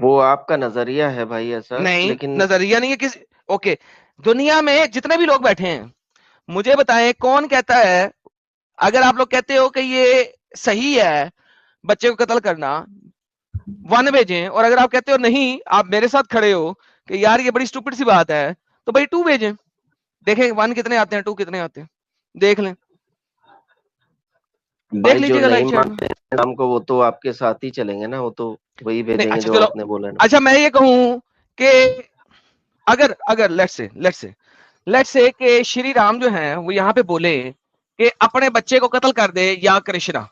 وہ آپ کا نظریہ ہے بھائی ایسا, نہیں لیکن نظریہ نہیں ہے کسی. اوکے, دنیا میں جتنے بھی لوگ بیٹھے ہیں مجھے بتائیں کون کہتا ہے, اگر آپ لوگ کہتے ہو کہ یہ صحیح ہے بچے کو قتل کرنا 1 بھیجیں, اور اگر آپ کہتے ہو نہیں, آپ میرے ساتھ کھڑے ہو کہ یار یہ بڑی اسٹوپڈ سی بات ہے, تو بھائی 2 بھیجیں, دیکھیں 1 کتنے آتے ہیں 2 کتنے آتے ہیں, دیکھ لیں, دیکھ بھائی جو لیجیے گا لائیو نہیں چیٹ میں. مانتے اسلام کو وہ تو آپ کے ساتھ ہی چلیں گے نا, وہ تو وہی نہیں بھیجیں گے اچھا جو چلو, آپ نے بولا نا. اچھا میں یہ کہوں کہ اگر لیٹس سے کہ شری رام جو ہیں وہ یہاں پہ بولے کہ اپنے بچے کو قتل کر دے یا کرشنا,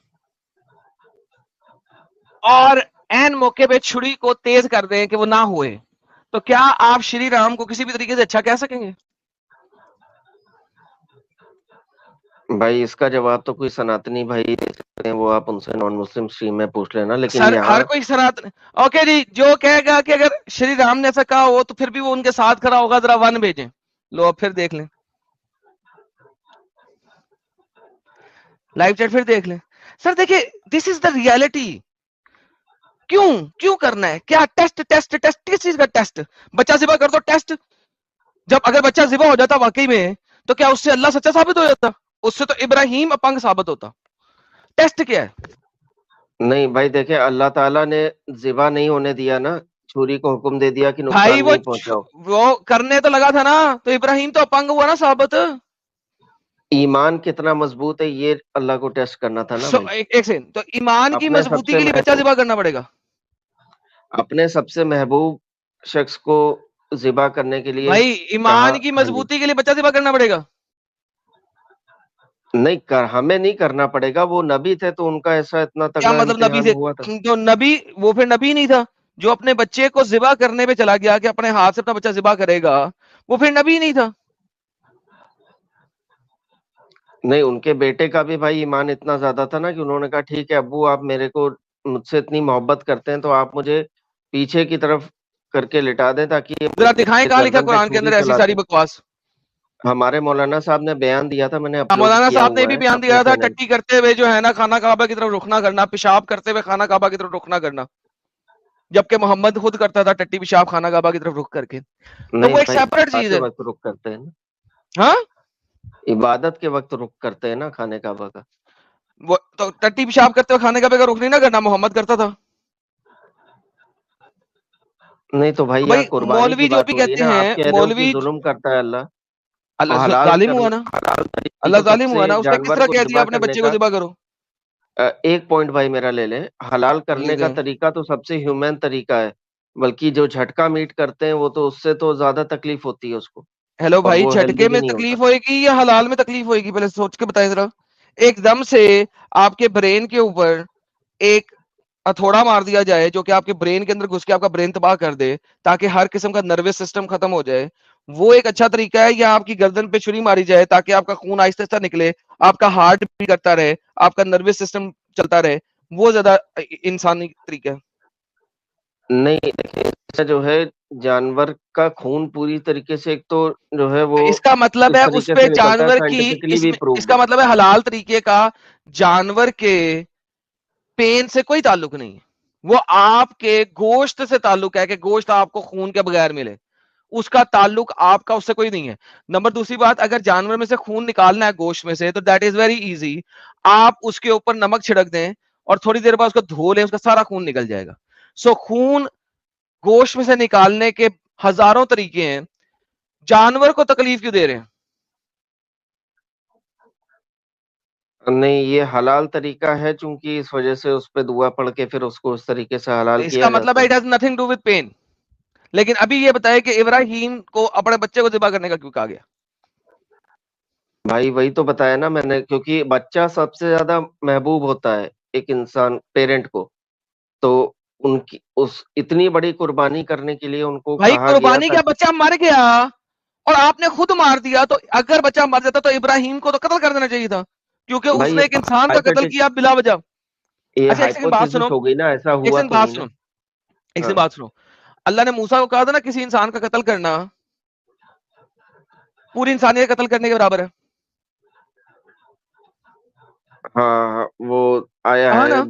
اور این موقع پہ چھری کو تیز کر دیں کہ وہ نہ ہوئے, تو کیا آپ شری رام کو کسی بھی طریقے سے اچھا کہہ سکیں گے؟ بھائی اس کا جواب تو کوئی سناتنی بھائی دے سکتے ہیں, وہ آپ ان سے نان مسلم اسٹریم میں پوچھ لینا, لیکن سر یہاں ہر کوئی سناتن, اوکے جی, جو کہے گا کہ اگر شری رام نے ایسا کہا ہو تو پھر بھی وہ ان کے ساتھ کھڑا ہوگا, ذرا 1 بھیجیں, لو اب پھر دیکھ لیں لائیو چیٹ, پھر دیکھ لیں. سر دیکھیں دس از دا ریالٹی. کیوں کرنا ہے, کیا ٹیسٹ کس چیز کا ٹیسٹ؟ بچہ ذبح کر دو ٹیسٹ, جب اگر بچہ ذبح ہو جاتا واقعی میں تو کیا اس سے اللہ سچا ثابت ہو جاتا؟ اس سے تو ابراہیم اپنگ ثابت ہوتا. ٹیسٹ کیا ہے نہیں بھائی دیکھیں, اللہ تعالیٰ نے ذبح نہیں ہونے دیا نا, چھری کو حکم دے دیا کہ بھائی؟ نقصان نہیں پہنچاؤ. وہ کرنے تو لگا تھا نا, تو ابراہیم تو اپنگ ہوا نا ثابت. ایمان کتنا مضبوط ہے یہ اللہ کو ٹیسٹ کرنا تھا نا بھائی. ایک سیکنڈ, تو ایمان کی اپنے سب مضبوطی سے کے لیے بچہ محبوب ذبح کرنا پڑے گا؟ اپنے سب سے محبوب شخص کو ذبح کرنے کے لیے بھائی کہا. ایمان کی ہاں جی, مضبوطی کے لیے بچہ ذبح کرنا پڑے گا؟ نہیں ہمیں نہیں کرنا پڑے گا, وہ نبی تھے تو ان کا ایسا اتنا کیا تگڑا مطلب نبی امتحان سے؟ ہوا تھا. جو نبی, وہ پھر نبی نہیں تھا جو اپنے بچے کو ذبح کرنے پہ چلا گیا کہ اپنے ہاتھ سے اپنا بچہ ذبح کرے گا, وہ پھر نبی نہیں تھا؟ نہیں, ان کے بیٹے کا بھی بھائی ایمان اتنا زیادہ تھا نا کہ انہوں نے کہا ٹھیک ہے ابو, آپ میرے کو مجھ سے اتنی محبت کرتے ہیں تو آپ مجھے پیچھے کی طرف کر کے لٹا دیں تاکہ ذرا دکھائیں کہاں لکھا گردن پہ قرآن کے چھری اندر ایسی چلا ساری دیں. بکواس؟ ہمارے مولانا صاحب نے بیان دیا تھا, میں نے اپلوڈ مولانا کیا صاحب نے ہوا بھی ہے بیان اپنے دیا تھا, چینل. ٹٹی کرتے ہوئے جو ہے نا خانہ کعبہ کی طرف رخ نہ کرنا, پیشاب کرتے ہوئے خانہ کعبہ کی طرف رخ نہ کرنا, جبکہ محمد خود کرتا تھا ٹٹی پیشاب خانہ کعبہ کی طرف رخ کر کے. تو نہیں وہ ایک بھائی, سیپریٹ عبادت چیز کے ہے. وقت رخ کرتے ہیں نا, ہاں, عبادت کے وقت رخ کرتے ہیں نا خانے کعبہ کا. وہ تو ٹٹی پیشاب کرتے ہوئے خانہ کعبہ کا رخ نہیں نہ کرنا, محمد کرتا تھا. نہیں تو بھائی یہاں بھائی قربانی کی مولوی جو بات بھی ہو رہی ہے کہتے نا, ہیں, آپ کہہ رہے ہو کہ مولوی ظلم کرتا ہے اللہ. تو اللہ حلال ظالم ہوا کرنا, نا, حلال طریقے اللہ تو سب ظالم ہوا سے نا, اس نے کس جانور طرح کو کہہ دیا ذبح اپنے کرنے بچے کو کا. ذبح کرو؟ ایک پوائنٹ بھائی میرا لے لیں, حلال کرنے کا ٹھیک ہے. طریقہ تو سب سے ہیومن طریقہ ہے, بلکہ جو جھٹکا میٹ کرتے ہیں وہ تو اس سے تو زیادہ تکلیف ہوتی ہے اس کو, ہیلو اور بھائی, وہ ہیلدی جھٹکے بھی میں نہیں ہوتا. تکلیف ہوئے گی یا حلال میں تکلیف ہوئے گی؟ پہلے سوچ کے بتائیں ذرا. ایک دم سے آپ کے برین کے اوپر ایک ہتھوڑا مار دیا جائے جو کہ آپ کے برین کے اندر گھس کے آپ کا برین تباہ کر دے تاکہ ہر قسم کا نروس سسٹم ختم ہو جائے, وہ ایک اچھا طریقہ ہے؟ یا آپ کی گردن پہ چھری ماری جائے تاکہ آپ کا خون آہستہ آہستہ نکلے, آپ کا ہارٹ بھی کرتا رہے, آپ کا نروس سسٹم چلتا رہے, وہ زیادہ انسانی طریقہ ہے؟ نہیں دیکھیں, اس سے جو ہے جانور کا خون پوری طریقے سے, ایک تو جو ہے وہ اس کا مطلب اس ہے اس طریقے پہ سے نکلتا ہے, جانور کی سائنٹیفکلی بھی اس پرووڈ کا ہے. مطلب ہے حلال طریقے کا جانور کے پین سے کوئی تعلق نہیں ہے, وہ آپ کے گوشت سے تعلق ہے کہ گوشت آپ کو خون کے بغیر ملے, اس کا تعلق آپ کا اس سے کوئی نہیں ہے. نمبر دوسری بات, اگر جانور میں سے خون نکالنا ہے گوشت میں سے تو دیٹ از ویری ایزی, آپ اس کے اوپر نمک چھڑک دیں اور تھوڑی دیر بعد اس کو دھو لیں, اس کا سارا خون نکل جائے گا. سو خون گوشت میں سے نکالنے کے ہزاروں طریقے ہیں, جانور کو تکلیف کیوں دے رہے ہیں؟ نہیں, یہ حلال طریقہ ہے چونکہ اس وجہ سے اس پہ دعا پڑھ کے پھر اس کو اس طریقے سے تو حلال اس کا کیا مطلب جاتا ہے ہے. It has nothing do with pen. لیکن ابھی یہ بتائے کہ ابراہیم کو اپنے بچے کو ذبح کرنے کا کیوں کہا گیا؟ بھائی وہی تو بتایا نا میں نے, کیونکہ بچہ سب سے زیادہ محبوب ہوتا ہے ایک انسان پیرنٹ کو, تو ان کی اس اتنی بڑی قربانی کرنے کے لیے ان کو بھائی کہا گیا قربانی تھا. کیا, بچہ مر گیا اور آپ نے خود مار دیا, تو اگر بچہ مر جاتا تو ابراہیم کو تو قتل کر دینا چاہیے تھا, کیونکہ اس بھائی نے ایک انسان کا قتل کیا بلا وجہ. یہ اچھا ایک سیکنڈ بات سنو, ہائپوتھیسس ہو گئی نا, ایسا ایک ہوا سیکنڈ تو بات نہیں نا. سنو, ایک ہاں سیکنڈ بات سنو. اللہ نے موسیٰ کو کہا تھا نا کسی انسان کا قتل کرنا پوری انسانیت قتل کرنے کے برابر ہے. ہاں, وہ آیا کہا ہے نا,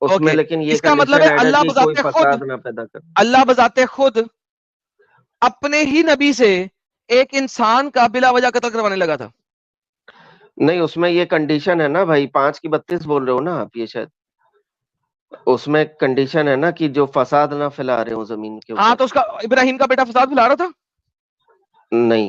اس میں اوکے، لیکن یہ اس کا مطلب کنڈیشن ہے ایڈ ہے اللہ کہ کوئی بذات فساد خود، نہ پیدا کر. اللہ بذات خود اپنے ہی نبی سے ایک انسان کا بلا وجہ قتل کروانے لگا تھا. نہیں اس میں یہ کنڈیشن ہے نا بھائی، 5:32 بول رہے ہو نا آپ، یہ شاید اس میں کنڈیشن ہے نا کہ جو فساد نہ پھیلا رہے ہو زمین کے ہاں اوپر. تو اس کا ابراہیم کا بیٹا فساد پھیلا رہا تھا. نہیں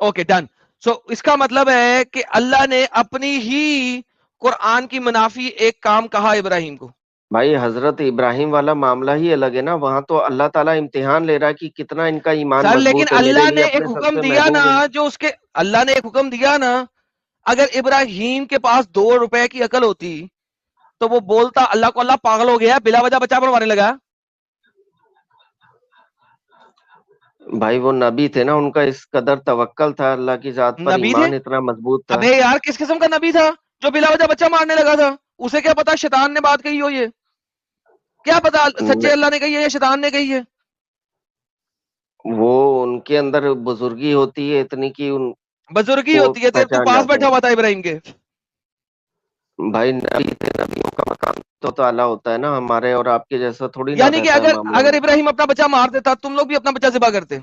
اوکے ڈن. سو اس کا مطلب ہے کہ اللہ نے اپنی ہی قرآن کی منافی ایک کام کہا ابراہیم کو. بھائی حضرت ابراہیم والا معاملہ ہی الگ ہے نا، وہاں تو اللہ تعالیٰ امتحان لے رہا ہے کہ کتنا ان کا ایمان سر لیکن مضبوط ہے. میرے اللہ نے لیے ایک اپنے سب حکم سے دیا نا، محبوب جو اس کے اللہ نے ایک حکم دیا نا، اگر ابراہیم کے پاس 2 روپے کی عقل ہوتی تو وہ بولتا اللہ کو اللہ پاگل ہو گیا بلا وجہ بچہ بنوانے لگا. بھائی وہ نبی تھے نا، ان کا اس قدر توکل تھا اللہ کی ذات پر، نبی تھے؟ ایمان اتنا مضبوط تھا. ابے یار کس قسم کا نبی تھا جو بلا وجہ بچہ مارنے لگا تھا؟ اسے کیا پتا شیطان نے بات کہی ہو، یہ کیا پتا سچے اللہ نے کہی ہے یا شیطان نے کہی ہے. وہ ان کے اندر بزرگی ہوتی ہے اتنی کہ ان بزرگی کو ہوتی ہے. تو پہچان پاس جاتے بیٹھا ہیں. ہوا تھا ابراہیم کے. بھائی نبی تھے، نبیوں کا مقام تو اعلیٰ ہوتا ہے نا، ہمارے اور آپ کے جیسا تھوڑی نہ یعنی کہ رہتا ہے معاملہ اگر ان کا. ابراہیم اپنا بچہ مار دیتا تم لوگ بھی اپنا بچہ ذبح کرتے؟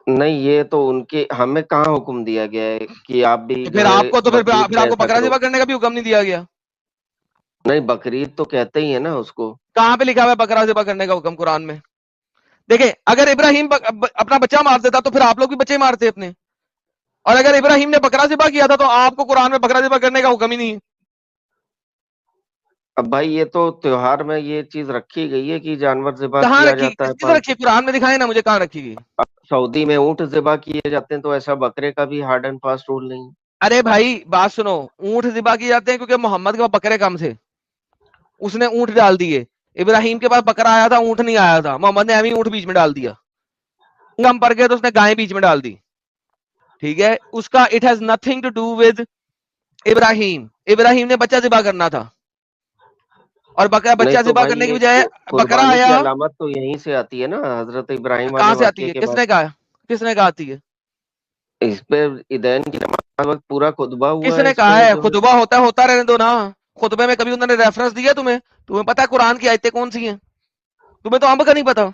نہیں یہ تو ان کے، ہمیں کہاں حکم دیا گیا ہے کہ آپ بھی پھر جو ہے آپ کو تو پھر بقرعید آپ پہ کو ایسا بکرا کرو. ذبح کرنے کا بھی حکم نہیں دیا گیا. نہیں بقرعید تو کہتے ہی ہے نا اس کو. کہاں پہ لکھا ہوا ہے بکرا ذبح کرنے کا حکم قرآن میں؟ دیکھیں اگر ابراہیم اپنا بچہ مار دیتا تو پھر آپ لوگ بھی بچے مارتے اپنے، اور اگر ابراہیم نے بکرا ذبح کیا تھا تو آپ کو قرآن میں بکرا ذبح کرنے کا حکم ہی نہیں ہے. اب بھائی یہ تو تیوہار میں یہ چیز رکھی گئی ہے کہ جانور ذبح کہاں کیا رکھی؟ جاتا ہے کس چیز رکھی؟ قرآن میں دکھائیں نا مجھے کہاں رکھی گئی. سعودی میں اونٹ ذبح کیے جاتے ہیں، تو ایسا بکرے کا بھی ہارڈ اینڈ فاسٹ رول نہیں. ارے بھائی بات سنو، اونٹ ذبح کیے جاتے ہیں کیونکہ محمد کے پاس بکرے کم تھے، اس نے اونٹ ڈال دیے. ابراہیم کے پاس بکرا آیا تھا، اونٹ نہیں آیا تھا، محمد نے اونٹ بیچ میں ڈال دیا. کم پڑ گئے تو اس نے گائے بیچ میں ڈال دی. ٹھیک ہے، اس کا it has nothing to do with Ibrahim. Ibrahim نے بچہ ذبح کرنا تھا، اور بچہ نہیں تو ذبح بھائی کرنے کی یہ بجائے بکرا قربانی کی آیا. علامت تو یہیں سے آتی ہے نا، حضرت ابراہیم والے کہاں سے آتی واقعے ہے؟ کے کس بعد. نے کہا؟ کس نے کہا آتی ہے؟ اس پہ عیدین کی نماز وقت پورا خطبہ کس ہوا ہے نے اس کہا پہ ہے؟ جو. خطبہ ہوتا رہنے دو نا. خطبے میں کبھی انہوں نے ریفرنس دیا تمہیں پتا ہے قرآن کی آیتیں کون سی ہیں؟ تمہیں تو امب کا نہیں پتا.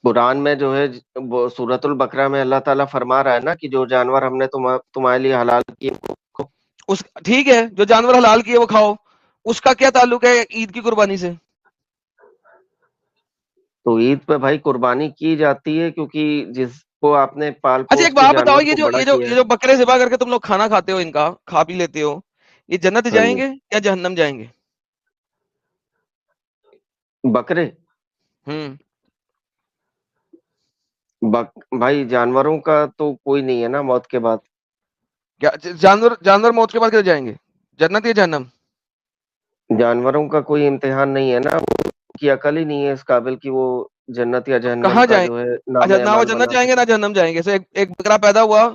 قرآن میں جو ہے سورۃ البقرہ میں اللہ تعالیٰ فرما رہا ہے نا کہ جو جانور ہم نے تمہارے لیے حلال کیے ٹھیک ہے، جو جانور حلال کیے وہ کھاؤ. اس کا کیا تعلق ہے عید کی قربانی سے؟ تو عید پہ بھائی قربانی کی جاتی ہے کیونکہ جس کو آپ نے پال اچھا ایک پوس کے بات بتاؤ، جانور یہ کو جو بڑا یہ جو کیا یہ ہے. جو بکرے ذبح کر کے تم لوگ کھانا کھاتے ہو، ان کا کھا پی لیتے ہو، یہ جنت ہاں جائیں جی. گے یا جہنم جائیں گے؟ بکرے ہوں بھائی جانوروں کا تو کوئی نہیں ہے نا موت کے بعد. کیا جانور موت کے بعد کدھر جائیں گے؟ جنت یا جہنم؟ جانوروں کا کوئی امتحان نہیں ہے نا، ان کی عقل ہی نہیں ہے اس قابل کہ وہ جنت یا جہنم کہاں کا جائیں؟ جو ہے نام اچھا نہ وہ اعمال جنت بنا جائیں گے سکے. نہ جہنم جائیں گے. ایک بکرا پیدا ہوا،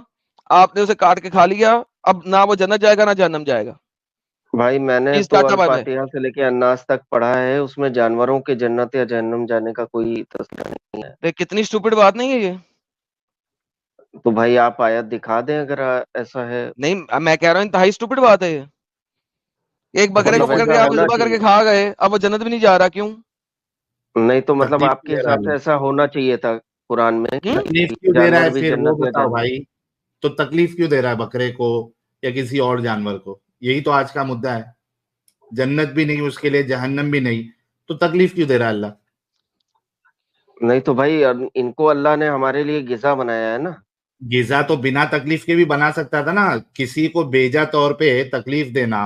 آپ نے اسے کاٹ کے کھا لیا، اب نہ وہ جنت جائے گا نہ جہنم جائے گا. بھائی میں نے چیز تو ٹاٹا بن ہے. الفاتحہ سے لے کے الناس تک پڑھا ہے، اس میں جانوروں کے جنت یا جہنم جانے کا کوئی تذکرہ نہیں ہے. تو کتنی اسٹوپڈ بات نہیں ہے یہ؟ تو بھائی آپ آیت دکھا دیں اگر ایسا ہے. نہیں میں کہہ رہا ہوں انتہائی اسٹوپڈ بات ہے یہ. ایک تو بکرے کو مطلب پکڑ کے ایسا آپ ہونا ذبح کر کے چاہیے. کھا گئے، اب وہ جنت بھی نہیں جا رہا، کیوں؟ نہیں تو مطلب تکلیف آپ کیوں کے دے رہا ہے حساب سے اللہ؟ ایسا ہونا چاہیے تھا قرآن میں کہ تکلیف کیوں دے رہا جانور ہے بھی پھر وہ جنت یا بتاؤ جہنم. بھائی. تو تکلیف کیوں دے رہا ہے بکرے کو یا کسی اور جانور کو؟ یہی تو آج کا مدعا ہے. جنت بھی نہیں اس کے لیے، جہنم بھی نہیں، تو تکلیف کیوں دے رہا ہے اللہ؟ نہیں تو بھائی ان کو اللہ نے ہمارے لیے غذا بنایا ہے نا. غذا تو بنا تکلیف کے بھی بنا سکتا تھا نا. کسی کو بیجا طور پہ تکلیف دینا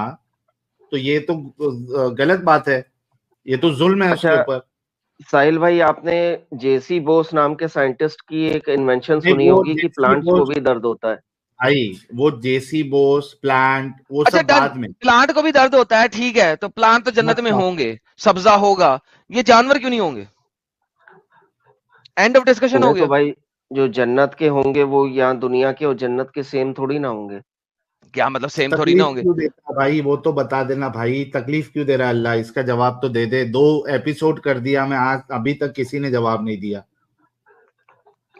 تو یہ تو غلط بات ہے، یہ تو ظلم ہے اس کے اچھا اوپر. ساحل بھائی، آپ نے جیسی بوس نام کے سائنٹسٹ کی ایک انوینشن نہیں سنی وہ ہوگی کہ جیسی پلانٹس کو بوس بھی درد ہوتا ہے. بھائی، وہ جیسی بوس پلانٹ وہ اچھا سب ڈن، بعد میں. پلانٹ کو بھی درد ہوتا ہے، ٹھیک ہے، تو پلانٹ تو جنت میں ہوں گے، سبزہ ہوگا، یہ جانور کیوں نہیں ہوں گے؟ اینڈ آف ڈسکشن نہیں ہو تو گیا. بھائی جو جنت کے ہوں گے وہ یہاں دنیا کے اور جنت کے سیم تھوڑی نہ ہوں گے. کیا مطلب سیم تھوڑی نہ تکلیف ہوں گے؟ کیوں دیتا ہے بھائی؟ وہ تو بتا دینا بھائی، تکلیف کیوں دے رہا ہے اللہ؟ اس کا جواب تو دے دے. 2 ایپیسوڈ کر دیا میں، آج ابھی تک کسی نے جواب نہیں دیا.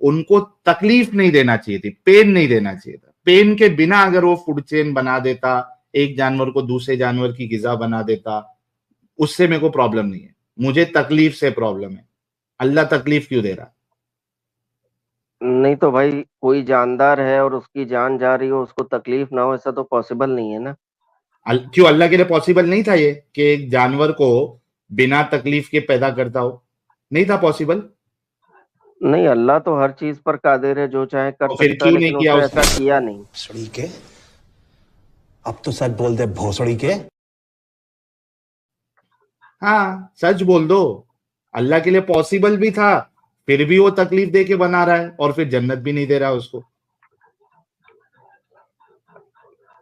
ان کو تکلیف نہیں دینا چاہیے تھی, پین نہیں دینا چاہیے تھا. پین کے بنا اگر وہ فوڈ چین بنا دیتا, ایک جانور کو دوسرے جانور کی غذا بنا دیتا, اس سے میرے کو پرابلم نہیں ہے. مجھے تکلیف سے پرابلم ہے. اللہ تکلیف کیوں دے رہا؟ نہیں تو بھائی کوئی جاندار ہے اور اس کی جان جا رہی ہو, اس کو تکلیف نہ ہو, ایسا تو پاسبل نہیں ہے نا. کیوں اللہ کے لیے پاسبل نہیں تھا یہ کہ ایک جانور کو بنا تکلیف کے پیدا کرتا ہو؟ نہیں تھا پاسبل. نہیں, اللہ تو ہر چیز پر قادر ہے, جو چاہے کر تو پھر سکتا ہے, کیوں لیکن نہیں اس کیا نے اس ایسا کیا نہیں. بھوسڑی کے, اب تو سچ بول دے بھوسڑی کے. ہاں سچ بول دو, اللہ کے لیے پاسبل بھی تھا, پھر بھی وہ تکلیف دے کے بنا رہا ہے, اور پھر جنت بھی نہیں دے رہا اس کو.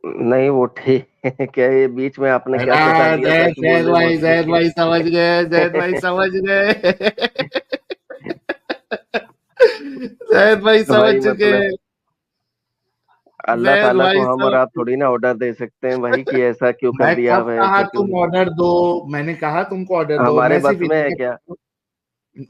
نہیں وہ ٹھیک ہے, کیا یہ بیچ میں آپ نے کیا بتا دیا تھا کہ بول دے زید بھائی سمجھ گئے, زید بھائی سمجھ گئے, زید بھائی سمجھ بھائی چکے, مطلب اللہ زید تعالیٰ بھائی کو ہم اور سمجھ. آپ تھوڑی نا آرڈر دے سکتے ہیں بھائی کہ ایسا کیوں کر میں دیا, کب ہے کہا ایسا کیوں تم نہیں. آرڈر دو؟ میں نے کہا تم کو آرڈر دو. ہمارے میں بس صرف میں ہے کیا؟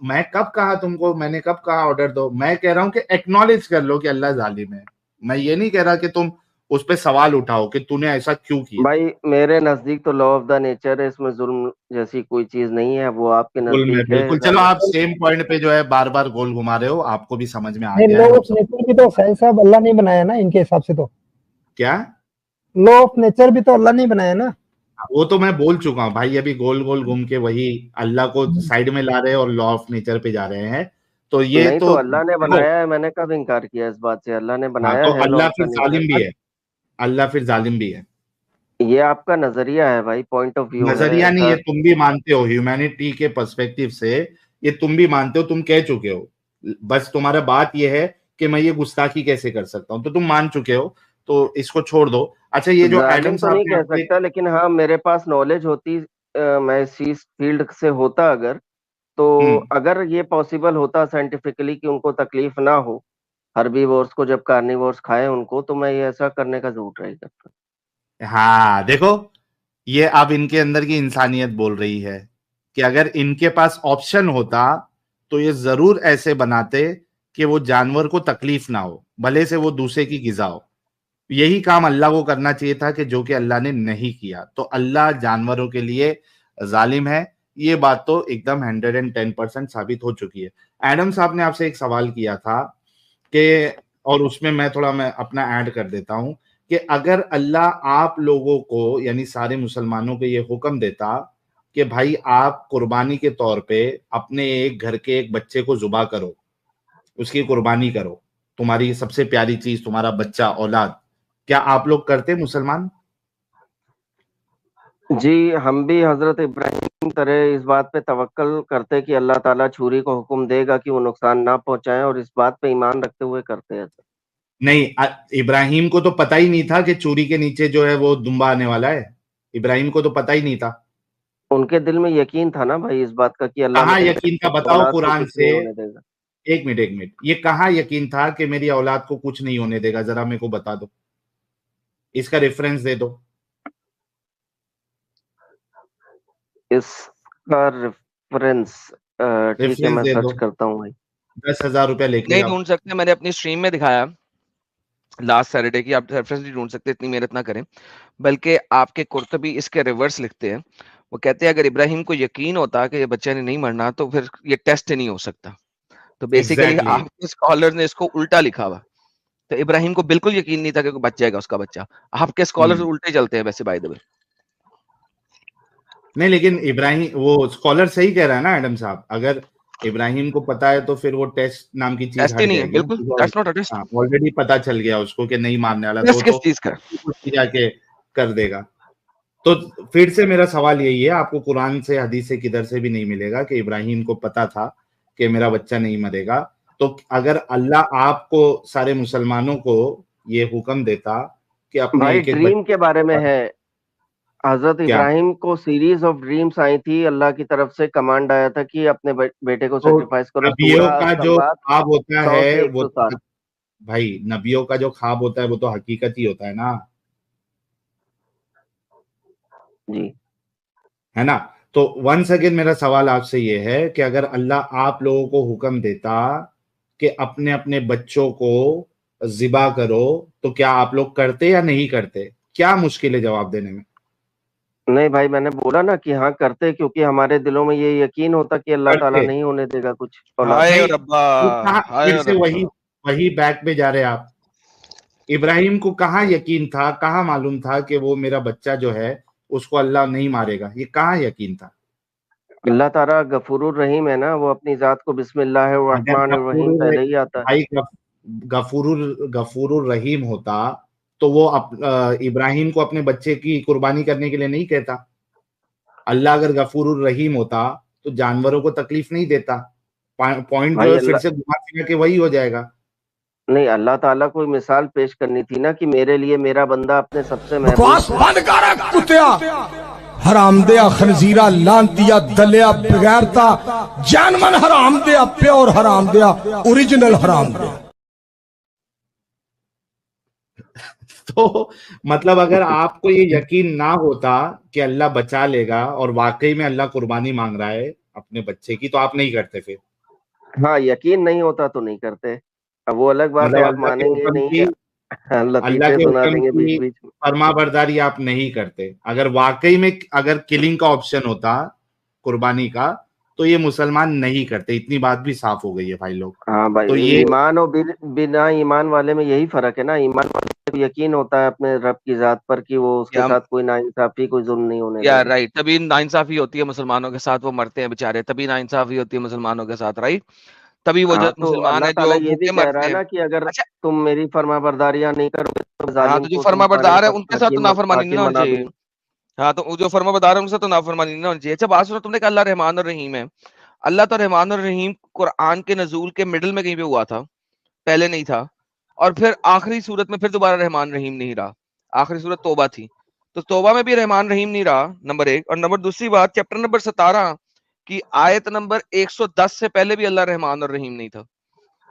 میں کب کہا تم کو, میں نے کب کہا آرڈر دو؟ میں کہہ رہا ہوں کہ ایکنالج کر لو کہ اللہ ظالم ہے. میں یہ نہیں کہہ رہا کہ تم اس پہ سوال اٹھاؤ کہ تو نے ایسا کیوں کیا. بھائی میرے نزدیک تو لا آف دا نیچر ہے, اس میں ظلم جیسی کوئی چیز نہیں ہے, وہ آپ کے ظلم ہے نزدیک ہے. بالکل. چلو آپ سیم پوائنٹ پہ جو ہے بار بار گول گھما رہے ہو, آپ کو بھی سمجھ میں آ نہیں, گیا لا ہے. آف نیچر بھی تو سائنس صاحب اللہ نہیں بنایا نا, ان کے حساب سے تو کیا لا آف نیچر بھی تو اللہ نہیں بنایا نا. وہ تو میں بول چکا ہوں بھائی, ابھی گول گول گھوم کے وہی اللہ کو سائڈ میں لا رہے اور لا آف نیچر پہ جا رہے ہیں. تو یہ نہیں تو اللہ نے بنایا ہے, میں نے کب انکار کیا اس بات سے, اللہ نے ہاں, بنایا تو ہے لا اللہ آف دا پھر نیچر. ظالم بھی ہے, اللہ پھر ظالم بھی ہے. یہ آپ کا نظریہ ہے بھائی, پوائنٹ آف ویو ہے نظریہ نہیں, ایسا. یہ تم بھی مانتے ہو ہیومینٹی کے پرسپیکٹو سے, یہ تم بھی مانتے ہو, تم کہہ چکے ہو. بس تمہارا بات یہ ہے کہ میں یہ گستاخی کیسے کر سکتا ہوں, تو تم مان چکے ہو, تو اس کو چھوڑ دو. اچھا یہ جو ایڈم ظالم تو صاحب نہیں نے کہہ آپ سے, سکتا, لیکن ہاں میرے پاس نالج ہوتی, میں اسی فیلڈ سے ہوتا اگر, تو اگر یہ پاسبل ہوتا سائنٹیفکلی کہ ان کو تکلیف نہ ہو, ہربی وورس کو جب کارنیورس کھائے ان کو, تو میں یہ ایسا کرنے کا ضرور ٹرائی کرتا. ہاں دیکھو یہ اب ان کے اندر کی انسانیت بول رہی ہے کہ اگر ان کے پاس آپشن ہوتا تو یہ ضرور ایسے بناتے کہ وہ جانور کو تکلیف نہ ہو, بھلے سے وہ دوسرے کی غذا ہو. یہی کام اللہ کو کرنا چاہیے تھا کہ جو کہ اللہ نے نہیں کیا. تو اللہ جانوروں کے لیے ظالم ہے, یہ بات تو ایک دم 110% ثابت ہو چکی ہے. ایڈم صاحب نے آپ سے ایک سوال کیا تھا کہ, اور اس میں تھوڑا میں اپنا ایڈ کر دیتا ہوں کہ اگر اللہ آپ لوگوں کو یعنی سارے مسلمانوں کو یہ حکم دیتا کہ بھائی آپ قربانی کے طور پہ اپنے ایک گھر کے ایک بچے کو ذبح کرو, اس کی قربانی کرو, تمہاری سب سے پیاری چیز تمہارا بچہ اولاد, کیا آپ لوگ کرتے مسلمان؟ جی, ہم بھی حضرت ابراہیم طرح اس بات پہ توکل کرتے کہ اللہ تعالیٰ چھری کو حکم دے گا کہ وہ نقصان نہ پہنچائیں, اور اس بات پہ ایمان رکھتے ہوئے کرتے ہیں. نہیں, ابراہیم کو تو پتہ ہی نہیں تھا کہ چوری کے نیچے جو ہے وہ دمبا آنے والا ہے. ابراہیم کو تو پتہ ہی نہیں تھا. ان کے دل میں یقین تھا نا بھائی اس بات کا کہ اللہ کہاں میرے یقین تھا بتاؤ اولاد کو قرآن کچھ سے؟ نہیں ہونے دے گا. ایک منٹ, یہ کہاں یقین تھا کہ میری اولاد کو کچھ نہیں ہونے دے گا؟ ذرا میرے کو بتا دو, اس کا ریفرنس دے دو. اس کا ریفرنس ٹھیک ہے, میں دے دو. سرچ کرتا ہوں بھائی. 10,000 روپے لے کے نہیں آپ. ڈھونڈ سکتے, میں نے اپنی اسٹریم میں دکھایا لاسٹ سیٹرڈے کی, آپ ریفرنس نہیں ڈھونڈ سکتے, اتنی محنت نہ کریں. بلکہ آپ کے قرطبی اس کے ریورس لکھتے ہیں, وہ کہتے ہیں اگر ابراہیم کو یقین ہوتا کہ یہ بچہ نے نہیں مرنا تو پھر یہ ٹیسٹ نہیں ہو سکتا. تو بیسیکلی Exactly. آپ کے اسکالر نے اس کو الٹا لکھا ہوا, تو ابراہیم کو بالکل یقین نہیں تھا کہ بچ جائے گا اس کا بچہ. آپ کے اسکالر الٹے چلتے ہیں ویسے بائی دا وے. نہیں لیکن ابراہیم وہ اسکالر صحیح کہہ رہا ہے نا ایڈم صاحب, اگر ابراہیم کو پتا ہے تو پھر وہ ٹیسٹ نام کی چیز ٹیسٹ ہی ہٹ نہیں ہے, جائے گی نا, بالکل that's not a test. Already پتا چل گیا اس کو کہ نہیں مارنے والا, ٹیسٹ کس چیز کا؟ تو جا کے کر دے گا. تو پھر سے میرا سوال یہی ہے, آپ کو قرآن سے حدیث سے کدھر سے بھی نہیں ملے گا کہ ابراہیم کو پتا تھا کہ میرا بچہ نہیں مرے گا. تو اگر اللہ آپ کو سارے مسلمانوں کو یہ حکم دیتا کہ اپنے بھائی ایک ایک ڈریم کے بارے میں ہے, حضرت کیا ابراہیم کو سیریز آف ڈریمز آئی تھی, اللہ کی طرف سے کمانڈ آیا تھا کہ اپنے بیٹے کو تو سیکریفائس کرو. نبیوں سورہ کا جو السموات خواب ہوتا 100 ہے سے وہ 107. بھائی نبیوں کا جو خواب ہوتا ہے وہ تو حقیقت ہی ہوتا ہے نا, جی ہے نا. تو ون سیکنڈ میرا سوال آپ سے یہ ہے کہ اگر اللہ آپ لوگوں کو حکم دیتا کہ اپنے اپنے بچوں کو ذبح کرو، تو کیا آپ لوگ کرتے یا نہیں کرتے؟ کیا مشکل ہے جواب دینے میں؟ نہیں بھائی، میں نے بولا نا کہ ہاں کرتے، کیونکہ ہمارے دلوں میں یہ یقین ہوتا کہ اللہ تعالیٰ کرتے نہیں ہونے دے گا کچھ اولاد۔ ہائے نہیں، ربا، وہ کہاں ہائے پھر سے ربا۔ وہی بیک پہ جا رہے آپ؟ ابراہیم کو کہاں یقین تھا، کہاں معلوم تھا کہ وہ میرا بچہ جو ہے اس کو اللہ نہیں مارے گا؟ یہ کہاں یقین تھا؟ اللہ تعالیٰ غفور الرحیم ہے نا، وہ اپنی ذات کو بسم اللہ اگر الرحمن الرحیم پہلے ہی آتا ہے۔ بھائی غفور الرحیم ہوتا تو وہ ابراہیم کو اپنے بچے کی قربانی کرنے کے لیے نہیں کہتا۔ اللہ اگر غفور الرحیم ہوتا تو جانوروں کو تکلیف نہیں دیتا۔ پوائنٹ جو بھائی ہے پھر اللہ سے گھما پھرا کے وہی ہو جائے گا۔ نہیں، اللہ تعالیٰ کو مثال پیش کرنی تھی نا کہ میرے لیے میرا بندہ اپنے سب سے بکواس محبوب بند کر کتیا، حرام دیا خنزیرہ، لانتیا دلیا بغیرتا، جانمن حرام دیا پیور حرام دیا، اوریجنل حرام دیا۔ تو مطلب اگر آپ کو یہ یقین نہ ہوتا کہ اللہ بچا لے گا اور واقعی میں اللہ قربانی مانگ رہا ہے اپنے بچے کی، تو آپ نہیں کرتے پھر؟ ہاں، یقین نہیں ہوتا تو نہیں کرتے۔ اب وہ الگ بات ہے، مطلب آپ مانیں گے نہیں کہ اللہ لطیفے کے سنا حکم دیں گے بیچ کی بیچ میں۔ فرما برداری آپ نہیں کرتے۔ اگر واقعی میں اگر کلنگ کا آپشن ہوتا قربانی کا تو یہ مسلمان نہیں کرتے۔ اتنی بات بھی صاف ہو گئی ہے بھائی لوگ۔ ہاں تو بھائی، یہ ایمان اور بنا ایمان والے میں یہی فرق ہے نا۔ ایمان والے کو یقین ہوتا ہے اپنے رب کی ذات پر کہ وہ اس کے ساتھ کوئی ناانصافی، کوئی ظلم نہیں ہونے یا دے گا۔ رائٹ، تبھی ناانصافی ہوتی ہے مسلمانوں کے ساتھ، وہ مرتے ہیں بےچارے، تبھی ناانصافی ہوتی ہے مسلمانوں کے ساتھ، رائٹ؟ تبھی وہ جو ہاں، تو مسلمان اللہ ہیں تعالیٰ جو یہ بھی بھوکے کہہ رہا مرتے ہے ہیں۔ نا کہ اگر اچھا، تم میری فرما برداریاں نہیں کرو گے تو ہاں، ظالم تو جو کو فرما تمہارے بردار ہے اوپر ان کے ساتھ تو نافرمانی نہیں حاکم ہونی بنا چاہیے۔ دوں گا۔ ہاں، تو جو فرما بردار ہے ان کے ساتھ تو نافرمانی نہیں ہونی چاہیے۔ اچھا بات سنو، تم نے کہا اللہ رحمان اور رحیم ہے۔ اللہ تو رحمان اور رحیم قرآن کے نزول کے مڈل میں کہیں پہ ہوا تھا، پہلے نہیں تھا، اور پھر آخری صورت میں پھر دوبارہ رحمان رحیم نہیں رہا۔ آخری صورت توبہ تھی، تو توبہ میں بھی رحمان رحیم نہیں رہا، نمبر ایک۔ اور نمبر دوسری بات، چیپٹر نمبر 17 کی آیت نمبر 110 سے پہلے بھی اللہ رحمان اور رحیم نہیں تھا۔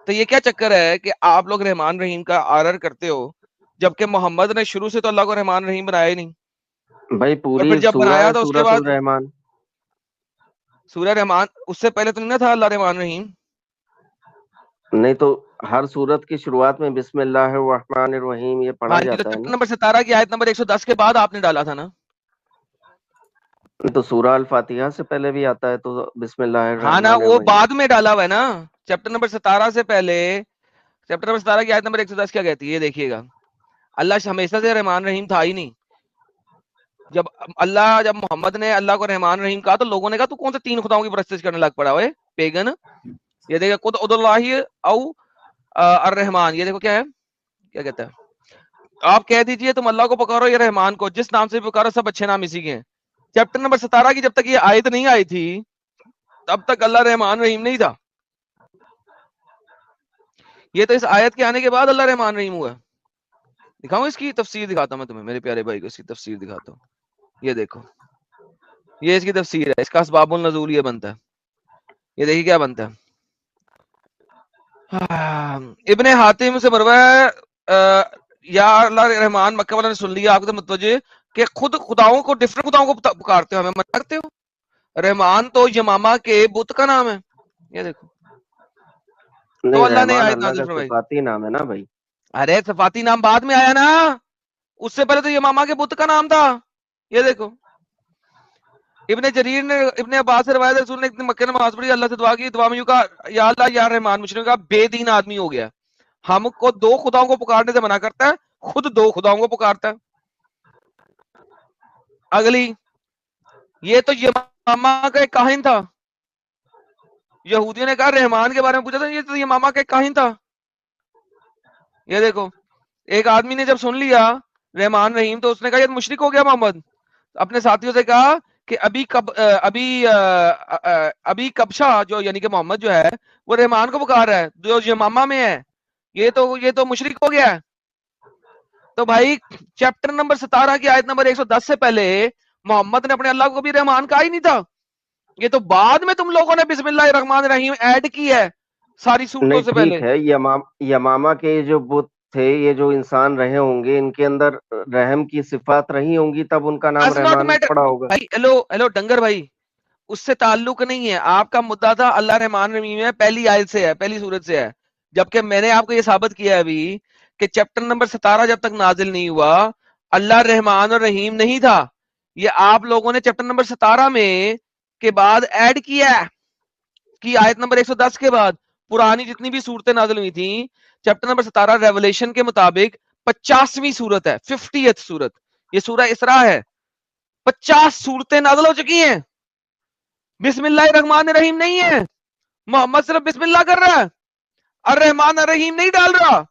تو یہ کیا چکر ہے کہ آپ لوگ رحمان رحیم کا آرر کرتے ہو، جبکہ محمد نے شروع سے تو اللہ کو رحمان رحیم بنایا ہی نہیں، بھائی اور پوری پھر جب سورہ بنایا ہے تو اس کے سورۃ بعد الرحمن۔ سورہ رحمان اس سے پہلے تو نہیں تھا اللہ رحمان رحیم؟ نہیں تو ہر سورت کی شروعات میں بسم اللہ الرحمن الرحیم یہ پڑھا ہاں جی، تو جاتا ہے چیپٹر نا۔ نمبر 17 کی آیت نمبر 110 کے بعد آپ نے ڈالا تھا نا۔ تو سورہ الفاتحہ سے پہلے بھی آتا ہے تو بسم اللہ ہاں نا، الرحمن وہ الرحیم۔ بعد میں ڈالا ہوا ہے نا، چیپٹر نمبر 17 سے پہلے۔ چیپٹر نمبر 17 کی آیت نمبر 110 کیا کہتی ہے، یہ دیکھیے گا۔ اللہ ہمیشہ سے رحمان رحیم تھا ہی نہیں۔ جب محمد نے اللہ کو رحمان رحیم کہا تو لوگوں نے کہا تو کون سے تین خداؤں کی پرستش کرنے لگ پڑا ہوئے پیگن۔ یہ دیکھا خود عد اللہ او الرحمان، یہ دیکھو کیا ہے، کیا کہتا ہے، آپ کہہ دیجئے تم اللہ کو پکارو یا رحمان کو، جس نام سے پکارو سب اچھے نام اسی کے ہیں۔ چیپٹر نمبر 17 کی جب تک یہ آیت نہیں آئی تھی تب تک اللہ رحمان رحیم نہیں تھا۔ یہ تو اس آیت کے آنے کے بعد اللہ رحمان رحیم ہوا ہے۔ دکھاؤں اس کی تفسیر، دکھاتا ہوں میں تمہیں، میرے پیارے بھائی کو اس کی تفسیر دکھاتا ہوں۔ یہ دیکھو، یہ اس کی تفسیر ہے، اس کا اسباب النزول یہ بنتا ہے۔ یہ دیکھیے کیا بنتا ہے۔ ابن حاتم سے مروی ہے، یا اللہ رحمان، مکہ والا نے سن لیا آپ کو متوجہ کہ خود خداؤں کو، ڈفرنٹ خداؤں کو پکارتے ہو، ہمیں مت کرتے ہو۔ رحمان تو یمامہ کے بت کا نام ہے، یہ دیکھو۔ تو نہیں، اللہ نے رحمان آیت اللہ نازل کا فرمائی۔ صفاتی نام ہے نا بھائی۔ ارے صفاتی نام بعد میں آیا نا، اس سے پہلے تو یمامہ کے بت کا نام تھا، یہ دیکھو۔ ابن جریر نے ابن عباس سے روایت ہے، رسول نے اتنی مکہ نے نماز پڑھی، اللہ سے دعا کی، دعا میں یوں کہا یا اللہ یا رحمان، مجھ نے کہا بے دین آدمی ہو گیا، ہم کو دو خداؤں کو پکارنے سے منع کرتا ہے، خود دو خداؤں کو پکارتا ہے۔ اگلی، یہ تو یمامہ کا ایک کاہن تھا، یہودیوں نے کہا رحمان کے بارے میں پوچھا تھا، یہ تو یمامہ کا ایک کاہن تھا، یہ دیکھو۔ ایک آدمی نے جب سن لیا رحمان رحیم تو اس نے کہا یہ مشرک ہو گیا محمد، اپنے ساتھیوں سے کہا کہ ابھی کبشہ جو یعنی کہ محمد جو ہے وہ رحمان کو پکار رہا ہے جو یمامہ میں ہے، یہ تو مشرک ہو گیا ہے۔ تو بھائی چیپٹر نمبر 17 کی آیت نمبر 110 سے پہلے محمد نے اپنے اللہ کو بھی رحمان کہا ہی نہیں تھا، یہ تو بعد میں تم لوگوں نے بسم اللہ الرحمن الرحیم ایڈ کی ہے ساری صورتوں نہیں سے پہلے۔ ٹھیک ہے، یمامہ کے جو بت تھے، یہ جو انسان رہے ہوں گے، ان کے اندر رحم کی صفات رہی ہوں گی، تب ان کا نام Does not رحمان matter۔ پڑا ہوگا۔ بھائی ہیلو ڈنگر بھائی، اس سے تعلق نہیں ہے، آپ کا مدعا تھا اللہ رحمان رحیم ہے، پہلی آیت سے ہے، پہلی صورت سے ہے، جبکہ میں نے آپ کو یہ ثابت کیا ہے ابھی کہ چیپٹر نمبر 17 جب تک نازل نہیں ہوا اللہ رحمان اور رحیم نہیں تھا. یہ آپ لوگوں نے چیپٹر نمبر 17 میں کے بعد ایڈ کیا ہے کہ آیت نمبر 110 کے بعد پرانی جتنی بھی صورتیں نازل ہوئی تھیں چیپٹر نمبر 17 ریولیشن کے مطابق 50ویں صورت ہے, 50th صورت, یہ سورہ اسراء ہے. 50 صورتیں نازل ہو چکی ہیں. بسم اللہ الرحمن الرحیم نہیں ہے, محمد صرف بسم اللہ کر رہا ہے, الرحمن الرحیم نہیں ڈال رہا.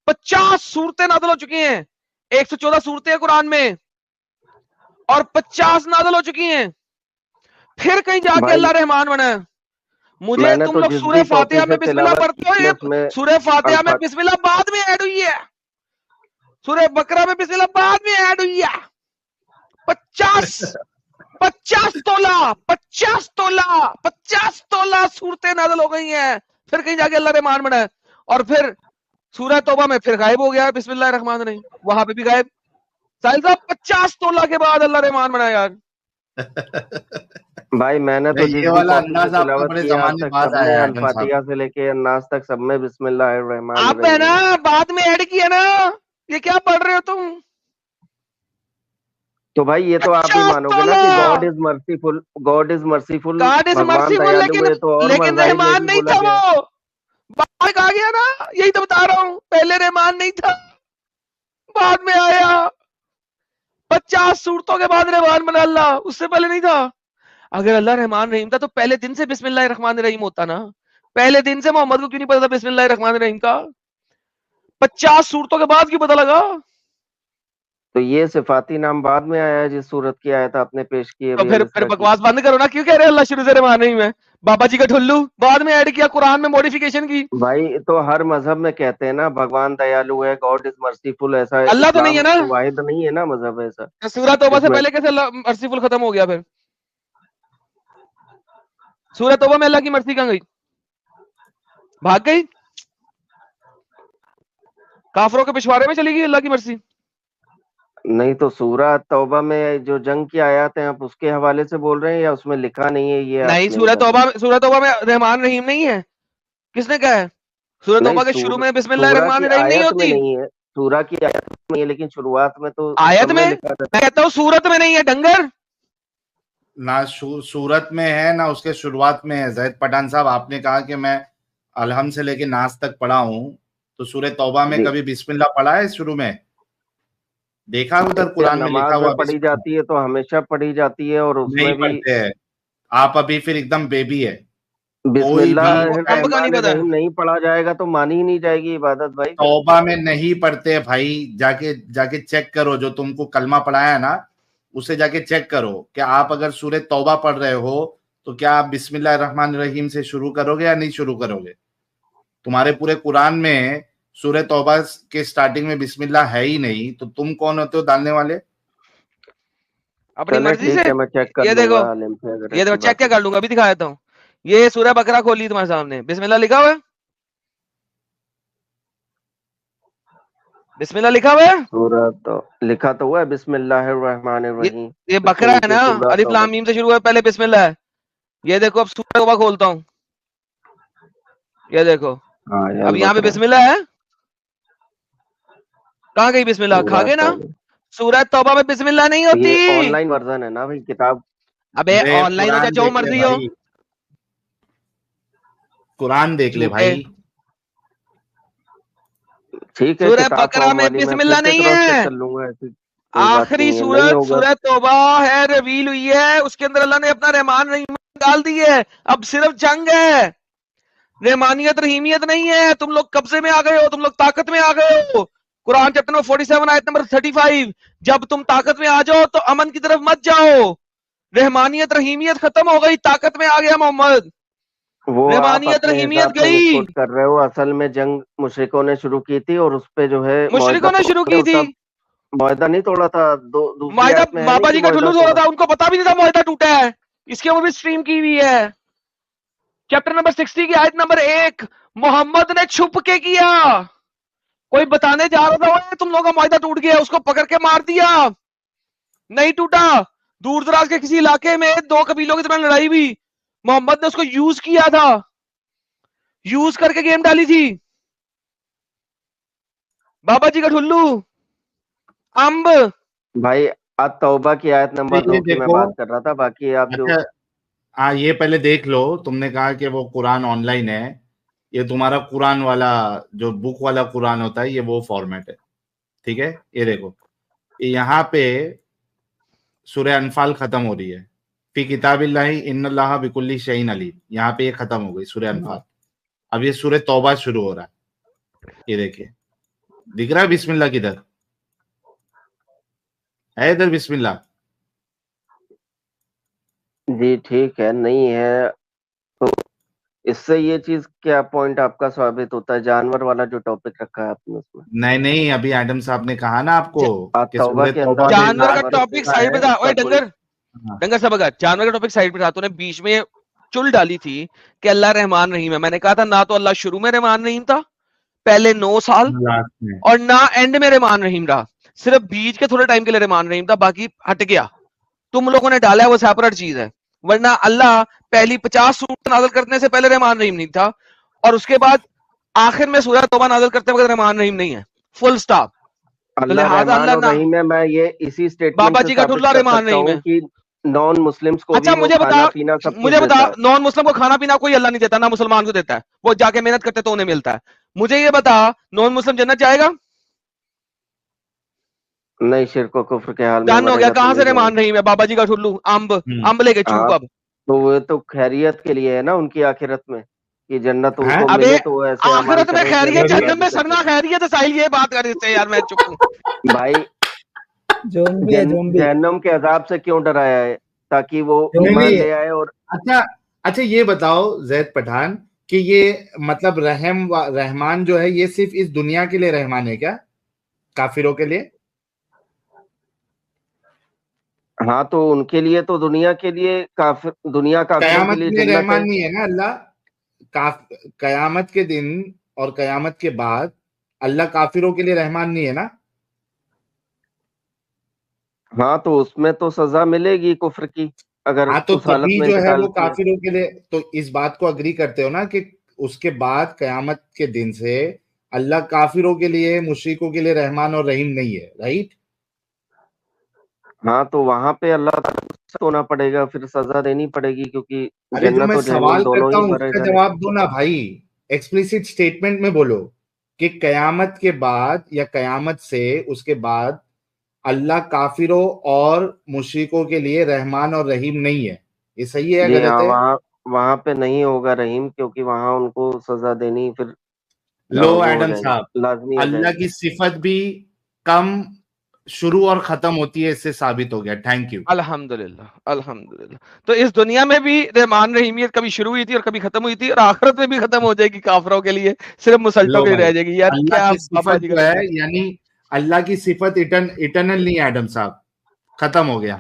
50 صورتیں نازل ہو چکی ہیں. 114 صورتیں ہیں قرآن میں اور 50 نازل ہو چکی ہیں. پھر کہیں جا کے بھائی اللہ رحمان بنا ہے. مجھے میں نے تم تو لوگ جس سورہ بھی فاتحہ کاپی میں سے بسم اللہ تلاوت پڑھتے کی ہو, اس میں سورہ فاتحہ میں الفاظ بسم اللہ بعد میں ایڈ ہوئی ہے, سورہ بقرہ میں بسم اللہ بعد میں ایڈ ہوئی ہے. 50 تولہ صورتیں نازل ہو گئی ہیں. پھر کہیں جا کے اللہ رحمان بنا ہے. اور پھر سورہ توبہ میں پھر غائب ہو گیا بسم اللہ الرحمن الرحیم, وہاں پہ بھی غائب. ساحل صاحب 50 تولہ کے بعد اللہ رحمان بنا یار. بھائی میں نے تو جس یہ بھی والا کاپی سے انداز آپ کا تلاوت بڑے کی آج زمانے تک بعد سب آیا میں ہے ایڈم صاحب. الفاتحہ سے لے کے الناس تک سب میں بسم اللہ الرحمن آپ ہے نا الرحیم. بعد میں ایڈ کیا نا, یہ کیا پڑھ رہے ہو تم؟ تو بھائی یہ تو آپ بھی 50 مانو گے نا کہ تولہ. God is merciful, God is merciful, God is Bhagwan merciful, Diallo ہے, تو اور لیکن مزاحم میں رحمان بھی نہیں بولا تھا گیا ہے. وہ. بعد کہا گیا نا, یہی تو بتا رہا ہوں, پہلے رحمان نہیں تھا, بعد میں آیا. 50 صورتوں کے بعد رحمان بنا اللہ, اس سے پہلے نہیں تھا. اگر اللہ رحمان رحیم تھا تو پہلے دن سے بسم اللہ الرحمن الرحیم ہوتا نا. پہلے دن سے محمد کو کیوں نہیں پتا تھا بسم اللہ الرحمن الرحیم کا؟ 50 صورتوں کے بعد کیوں پتا لگا؟ تو یہ صفاتی نام بعد میں آیا ہے جس صورت کی آیت آپ نے پیش کی تو ابھی پھر الاسراء کی. بکواس بند کرو نا, کیوں کہہ رہے ہیں اللہ شروع سے رحمان رحیم ہے؟ بابا جی کا ٹھلو بعد میں ایڈ کیا, قرآن میں موڈیفیکیشن کی. بھائی تو ہر مذہب میں کہتے ہیں نا بھگوان دیالو ہے, گاڈ از مرسیفل, ایسا اللہ تو نہیں ہے اسلام نا. تو واحد نہیں ہے نا مذہب ایسا سورہ توبہ جس سے میں. پہلے کیسے اللہ مرسیفل ختم ہو گیا؟ پھر سورہ توبہ میں اللہ کی مرسی کہاں گئی؟ بھاگ گئی؟ کافروں کے پچھواڑے میں چلی گئی اللہ کی مرسی؟ نہیں تو سورہ توبہ میں جو جنگ کی آیات ہیں آپ اس کے حوالے سے بول رہے ہیں یا اس میں لکھا نہیں ہے یہ آپ نہیں, نے ادھر؟ سورہ توبہ میں رحمان رحیم نہیں ہے. کس نے کہا ہے؟ سورہ نہیں توبہ کے شروع میں بسم اللہ سورہ الرحمن کی الرحیم نہیں آیت میں ہوتی. نہیں ہے, سورہ کی آیت میں نہیں ہے, لیکن شروعات میں تو آیت سب میں لکھا تھا. میں کہتا ہوں سورت میں نہیں ہے ڈنگر. نہ سورت میں ہے نہ اس کے شروعات میں ہے. زید پٹھان صاحب آپ نے کہا کہ میں الحمد سے لے کے ناس تک پڑھا ہوں, تو سورہ توبہ میں جی کبھی بسم اللہ پڑھا ہے شروع میں؟ دیکھا ادھر قرآن میں لکھا نماز میں ہوا پڑھی بسم اللہ؟ جاتی ہے تو ہمیشہ پڑھی جاتی ہے, اور اس میں نہیں بھی پڑھتے ہیں آپ, ابھی پھر ایک دم بیبی ہے. بسم کوئی اللہ بھی اب کا نہیں الرحمن پتا ہے. الرحیم نہیں پڑھا جائے گا تو مانی ہی نہیں جائے گی عبادت بھائی. توبہ میں نہیں پڑھتے بھائی, جا کے چیک کرو, جو تم کو کلمہ پڑھایا ہے نا اسے جا کے چیک کرو کہ آپ اگر سورہ توبہ پڑھ رہے ہو تو کیا آپ بسم اللہ الرحمن الرحیم سے شروع کرو گے یا نہیں شروع کرو گے. تمہارے پورے قرآن میں سورہ توبہ کے سٹارٹنگ میں بسم اللہ ہے ہی نہیں, تو تم کون ہوتے ہو ڈالنے والے؟ اپنی چلے مرضی سے. ٹھیک ہے, میں چیک کر یہ لوں دیکھو, گا عالم سے اگر یہ دیکھو ایسی چیک بات کیا ہے. کر لوں گا, ابھی دکھا دیتا ہوں. یہ سورہ بقرہ کھولی تمہارے سامنے, بسم اللہ لکھا ہوا ہے, بسم اللہ لکھا ہوا ہے. سورہ تو لکھا تو ہوا ہے بسم اللہ الرحمن الرحیم, یہ اس کے بقرہ ہے نیچے نا, سورہ الف توبہ. لام میم سے شروع ہے, پہلے بسم اللہ ہے. یہ دیکھو اب سورہ توبہ کھولتا ہوں, یہ دیکھو ہاں یہ اب یہاں پہ البقرہ بسم اللہ ہے. کہاں گئی بسم اللہ؟ کھا سورہ گئے نا. توبہ. سورہ توبہ میں بسم اللہ نہیں ہوتی. یہ آن لائن ورژن ہے نا بھائی کتاب. ابے ارے آن لائن ہو قرآن چاہے جو دیکھ لے مرضی ہو, بھائی, قرآن دیکھ لے جھوٹے. بھائی. ٹھیک ہے, سورہ کتاب بقرہ فارم میں والی میں بسم پھر اللہ سے نہیں کراس چیک ہے. کر لوں گا, ایسی کوئی بات آخری نہیں ہے, نہیں سورت ہوگا. سورہ توبہ ہے, ریویل ہوئی ہے, اس کے اندر اللہ نے اپنا رحمان رحیم ڈال دی ہے. اب صرف جنگ ہے, رحمانیت رحیمیت نہیں ہے. تم لوگ قبضے میں آ گئے ہو, تم لوگ طاقت میں آ گئے ہو. قرآن چیپٹر نمبر 47 آیت نمبر 35, جب تم طاقت میں آ جاؤ تو امن کی طرف مت جاؤ. رحمانیت رحیمیت ختم ہو گئی, طاقت میں آ گیا محمد, وہ آپ رحمانیت اپنے رحیمیت حساب سے گئی. مسکوٹ کر رہے ہو, اصل میں جنگ مشرکوں نے شروع کی تھی, اور اس پہ جو ہے معاہدہ مشرکوں نے شروع کی تھی. معاہدہ نہیں توڑا تھا. دوسری معاہدہ آیت میں ہے نہیں بابا کہ جی کا معاہدہ ٹھلو ہو رہا تھا, ان کو پتا بھی نہیں تھا معاہدہ ٹوٹا ہے. اس کے اوپر بھی سٹریم کی ہوئی ہے. چیپٹر نمبر 60 کی آیت نمبر 1, محمد نے چھپ کے کیا. کوئی بتانے جا رہا تھا تم لوگوں کا معاہدہ ٹوٹ گیا, اس کو پکڑ کے مار دیا. نہیں ٹوٹا. دور دراز کے کسی علاقے میں دو قبیلوں کی طرح لڑائی ہوئی, محمد نے اس کو یوز کیا تھا. یوز کر کے گیم ڈالی تھی. بابا جی کا ٹھلو امب. بھائی توبہ کی آیت نمبر 2 کی میں بات کر رہا تھا, باقی آپ جو ہاں یہ پہلے دیکھ لو, تم نے کہا کہ وہ قرآن آن لائن ہے, یہ تمہارا قرآن والا جو بک والا قرآن ہوتا ہے یہ وہ فارمیٹ ہے, ٹھیک ہے. یہ دیکھو یہاں پہ سورہ انفال ختم ہو رہی ہے, فی کتاب اللہ ان اللہ بکل شیء علیم, یہاں پہ یہ ختم ہو گئی سورہ انفال. اب یہ سورہ توبہ شروع ہو رہا ہے, یہ دیکھیے دکھ رہا ہے بسم اللہ کدھر ہے, ادھر بسم اللہ. جی ٹھیک ہے, نہیں ہے تو اس سے یہ چیز کیا پوائنٹ آپ کا ثابت ہوتا ہے؟ جانور والا جو ٹاپک رکھا ہے آپ نے اس میں. نہیں ابھی ایڈم صاحب نے کہا نا آپ کو کہ توبہ سورہ کے توبہ اندر میں جانور کا ذات ٹاپک ہوتا سائڈ پہ ہے, تھا. اس کا اوے کوئی- ڈنگر سب اگر جانور کا ٹاپک سائڈ پہ تھا, تو نے بیچ میں چل ڈالی تھی کہ اللہ رحمان رحیم ہے. میں نے کہا تھا نہ تو اللہ شروع میں رحمان رحیم تھا پہلے 9 سال, لاسٹ میں. اور نہ اینڈ میں رحمان رحیم رہا, صرف بیچ کے تھوڑے ٹائم کے لیے رحمان رحیم تھا, باقی ہٹ گیا. تم لوگوں نے ڈالا ہے وہ سیپریٹ چیز ہے, ورنہ اللہ پہلی 50 سورت نازل کرنے سے پہلے رحمان رحیم نہیں تھا, اور اس کے بعد آخر میں سورہ توبہ نازل کرتے وقت رحمان رحیم نہیں ہے, فل سٹاپ. اللہ لہٰذا رحمان اللہ اور نہ رحیم ہے. میں یہ اسی سٹیٹمنٹ بابا سے جی کا ثابت ٹھلا کر رحمان سکتا رحیم ہے. ہوں کہ نان مسلمس کو اچھا بھی وہ کھانا پینا سب کچھ مجھے بتا دیتا ہے. نان مسلم کو کھانا پینا کوئی اللہ نہیں دیتا, نہ مسلمان کو دیتا ہے, وہ جا کے محنت کرتے تو انہیں ملتا ہے. مجھے یہ بتا نان مسلم جنت جائے گا؟ نہیں, شرک و کفر کے حال میں ڈن ہو مرے گیا. گا تو کہاں سے نہیں جائے گا. رحمان رحیم ہے؟ بابا جی کا ٹھلو امب لے کے چوپ. ہاں اب تو وہ تو خیریت کے لیے ہے نا ان کی آخرت میں, کہ جنت ان ہیں؟ کو ابے ملے تو وہ ایسے اعمال آخرت میں کریں کہ خیریت, اللہ جہنم راضی میں کر سرنا سکے. خیریت ہے. ساحل یہ بات کر رہے تھے یار, میں چپ ہوں. بھائی زومبی ہے زومبی. جہنم کے عذاب سے کیوں ڈرایا ہے؟ تاکہ وہ نہیں ایمان نہیں, لے آئے. اور اچھا یہ بتاؤ زید پٹھان کہ یہ مطلب رحمان جو ہے یہ صرف اس دنیا کے لیے رحمان ہے کیا, کافروں کے لیے؟ ہاں تو ان کے لیے تو دنیا کے لیے کافر, دنیا کافروں کے قیامت لیے کے لیے جنت ہے. رحمان نہیں ہے نا اللہ؟ قیامت کے دن اور قیامت کے بعد اللہ کافروں کے لیے رحمان نہیں ہے نا؟ ہاں تو اس میں تو سزا ملے گی کفر کی, اگر ہاں تو اس حالت تبھی میں جو ہے انتقال وہ کیا. کافروں کے لیے, تو اس بات کو اگری کرتے ہو نا کہ اس کے بعد قیامت کے دن سے اللہ کافروں کے لیے مشرکوں کے لیے رحمان اور رحیم نہیں ہے, رائٹ؟ ہاں تو وہاں پہ اللہ تعالیٰ کو سخت ہونا پڑے گا, پھر سزا دینی پڑے گی, کیونکہ ارے جو جنت میں اور جہنم سوال دونوں کرتا ہی ہوں اس بھرے کا جانے. جواب دو نا بھائی, ایکسپلیسٹ سٹیٹمنٹ میں بولو کہ قیامت کے بعد یا قیامت سے اس کے بعد اللہ کافروں اور مشرکوں کے لیے رحمان اور رحیم نہیں ہے, یہ صحیح ہے یا جی غلط ہاں, ہے؟ وہاں پہ نہیں ہوگا رحیم, کیونکہ وہاں ان کو سزا دینی پھر لو وہ ہو ایڈم جائے گی, صاحب, لازمی ہو جائے اللہ گی. کی صفت بھی کم شروع اور ختم ہوتی ہے, اس سے ثابت ہو گیا. Thank you. الحمدللہ. تو اس دنیا میں بھی رحمان رحیمیت کبھی شروع ہوئی تھی اور کبھی ختم ہوئی تھی, اور آخرت میں بھی ختم ہو جائے گی کافروں کے لیے, صرف مسلطوں لو کے لیے بھائی, رہ جائے گی. یار اللہ کیا کی بابا صفت جی جو کا ہے یعنی اللہ کی صفت اٹرنل نہیں ہے ایڈم صاحب, ختم ہو گیا.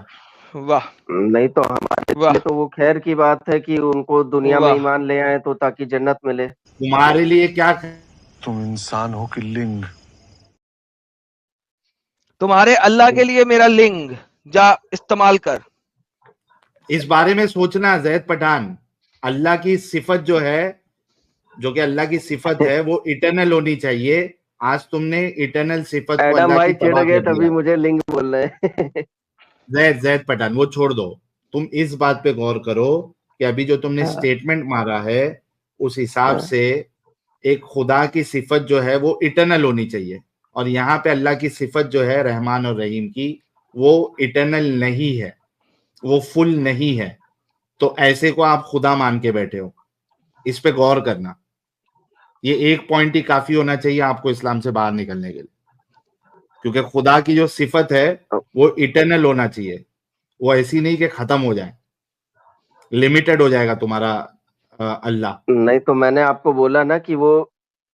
واہ نہیں تو ہمارے واہ لیے تو وہ خیر کی بات ہے کہ ان کو دنیا میں واہ. ایمان لے آئے تو تاکہ جنت ملے. تمہارے لیے کیا تم انسان ہو کہ لنگ؟ تمہارے اللہ کے لیے میرا لنگ جا استعمال کر. اس بارے میں سوچنا زید پٹھان, اللہ کی صفت جو ہے, جو کہ اللہ کی صفت ہے وہ اٹرنل ہونی چاہیے. آج تم نے اٹرنل صفت کو ایڈم اللہ کی بھائی چڑ تباہ گئے کر دیا. تبھی مجھے لنگ بول رہے ہیں. زید پٹھان وہ چھوڑ دو, تم اس بات پہ غور کرو کہ ابھی جو تم نے سٹیٹمنٹ مارا ہے اس حساب سے ایک خدا کی صفت جو ہے وہ اٹرنل ہونی چاہیے, اور یہاں پہ اللہ کی صفت جو ہے رحمان اور رحیم کی وہ اٹرنل نہیں ہے, وہ فل نہیں ہے. تو ایسے کو آپ خدا مان کے بیٹھے ہو, اس پہ غور کرنا. یہ ایک پوائنٹ ہی کافی ہونا چاہیے آپ کو اسلام سے باہر نکلنے کے لیے, کیونکہ خدا کی جو صفت ہے وہ اٹرنل ہونا چاہیے, وہ ایسی نہیں کہ ختم ہو جائے, لمیٹڈ ہو جائے گا تمہارا اللہ. نہیں تو میں نے آپ کو بولا نا کہ وہ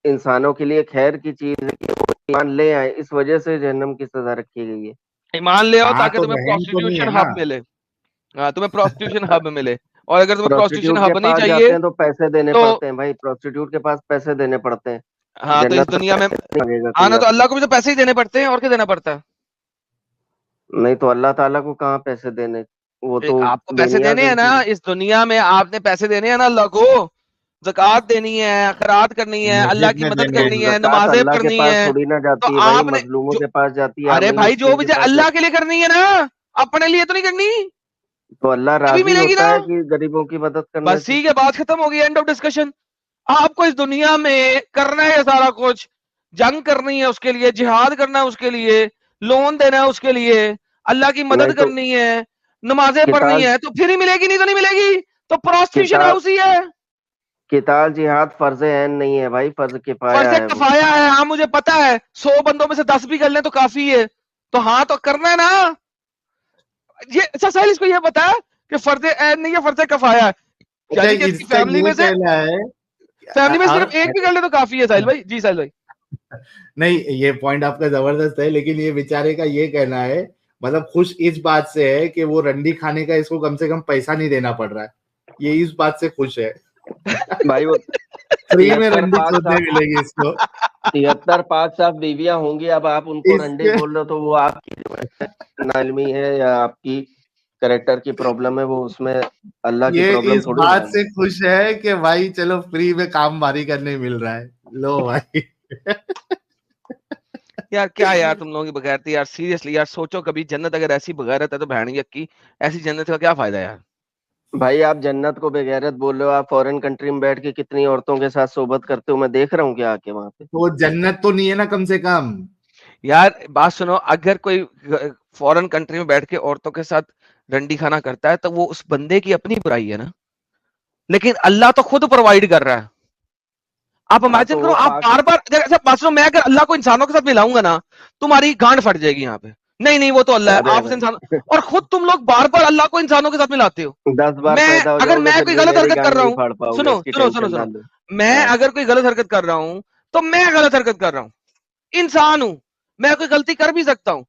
انسانوں کے لیے خیر کی چیز ہے کہ وہ ایمان لے آئے, اس وجہ سے جہنم کی سزا رکھی گئی ہے. ایمان لے آؤ ہاں تاکہ تو تمہیں رحم تو نہیں ہے پروسٹیٹیوشن نا. ہب ملے. ہاں تمہیں پروسٹیٹیوشن ہب ملے, اور اگر تمہیں پروسٹیٹیوشن پروسٹیٹیوٹ کے ہب نہیں پاس چاہیے جاتے ہیں تو پیسے دینے تو پڑتے ہیں بھائی, پروسٹیٹیوٹ کے پاس پیسے دینے پڑتے ہیں. ہاں تو اس جنت دنیا میں مانگے گا آنا کوئی تو آپ سے. اللہ کو بھی تو پیسے ہی دینے پڑتے ہیں, اور کیا دینا پڑتا ہے؟ نہیں تو اللہ تعالیٰ کو کہاں پیسے دینے, وہ تو آپ کو بے پیسے نیاز دینے ہیں نا ہے. اس دنیا میں, آپ نے پیسے دینے ہیں نا اللہ کو, زکات دینی ہے, خیرات کرنی ہے, اللہ مسجد کی میں مدد دینے کرنی ہے, زکات نمازیں اللہ کے پڑھنی پاس ہے, تھوڑی نہ تو جاتی ہے بھائی, آپ نے مظلوموں کے پاس جاتی ہے, ارے عامل بھائی جو مسکین بھی کے پاس اللہ جاتی کے لیے کرنی ہے نا, اپنے لیے تو نہیں کرنی, ہے. تو اللہ تبھی راضی ملے گی ہوتا نا. ہے کہ غریبوں کی مدد کرنے بس سے. ٹھیک ہے, بات ختم ہو گئی, اینڈ آف ڈسکشن. آپ کو اس دنیا میں کرنا ہے سارا کچھ, جنگ کرنی ہے اس کے لیے, جہاد کرنا ہے اس کے لیے, لون دینا ہے اس کے لیے, اللہ کی نہیں مدد تو کرنی ہے, نمازیں پڑھنی قتال ہے, تو پھر ہی ملے گی, نہیں تو نہیں ملے گی. تو پروسٹیوشن قتال ہاؤس ہی ہے. قتال جہاد فرض عین نہیں ہے بھائی, فرض فرض کفایہ ہے وہ. کفایا ہے, ہاں مجھے پتا ہے, 100 بندوں میں سے 10 بھی کر لیں تو کافی ہے. تو ہاں تو کرنا ہے نا. یہ اچھا سہیل, اس کو یہ بتا کہ فرض عین نہیں ہے, فرض کفایا ہے, اچھا یعنی کہ اس کی اس کا فیملی یہ میں سے, کہنا ہے فیملی میں صرف ایک بھی آپ کر لے تو کافی ہے. سہیل بھائی, جی سہیل بھائی. نہیں, یہ پوائنٹ آپ کا زبردست ہے, لیکن یہ بیچارے کا یہ کہنا ہے, مطلب خوش اس بات سے ہے کہ وہ رنڈی کھانے کا اس کو کم سے کم پیسہ نہیں دینا پڑ رہا ہے, یہ اس بات سے خوش ہے. بھائی وہ فری میں 73 رنڈی پاک کھودنے صاحب ملے گی اس کو. 73 پاک صاحب بیویاں ہوں گی, اب آپ ان کو اس رنڈے کے بول رہے ہو, تو وہ آپ کی جو ہے ناعلمی ہے یا آپ کی کریکٹر کی پرابلم ہے, وہ اس میں اللہ کی یہ پرابلم اس تھوڑی بات ہے. سے خوش ہے کہ بھائی چلو فری میں کام باری کرنے مل رہا ہے, لو بھائی. یار کیا یار تم لوگوں کی بغیرتی یار, سیریسلی یار سوچو کبھی, جنت اگر ایسی بغیرت ہے تو بہن کی ایسی جنت کا کیا فائدہ یار. بھائی آپ جنت کو بغیرت بول رہے ہو, آپ فورن کنٹری میں بیٹھ کے کتنی عورتوں کے ساتھ صحبت کرتے ہو, میں دیکھ رہا ہوں کیا آ کے وہاں پہ. تو جنت تو نہیں ہے نا کم سے کم. یار بات سنو, اگر کوئی فورن کنٹری میں بیٹھ کے عورتوں کے ساتھ رنڈی کھانا کرتا ہے تو وہ اس بندے کی اپنی برائی ہے نا, لیکن اللہ تو خود پرووائڈ کر رہا ہے. آپ ہاں تو امیجن کرو, وہ آپ پاک بار بار ایسا بات سنو, میں اگر اللہ کو انسانوں کے ساتھ ملاؤں گا نا, تمہاری گانڈ پھٹ جائے گی یہاں پہ. نہیں وہ تو اللہ ہے, ارے آپ سے انسان, اور خود تم لوگ بار بار اللہ کو انسانوں کے ساتھ ملاتے ہو. 10 بار میں پیدا ہو اگر جاؤ گے میں پھر کوئی بھی غلط میری حرکت کر گانڈ رہا نہیں ہوں, پھاڑ پاؤ گے, سنو اس کی سنو سنو ٹینشن نہ سنو, لو. میں ہاں اگر کوئی غلط حرکت کر رہا ہوں تو میں غلط حرکت کر رہا ہوں, انسان ہوں, میں کوئی غلطی کر بھی سکتا ہوں,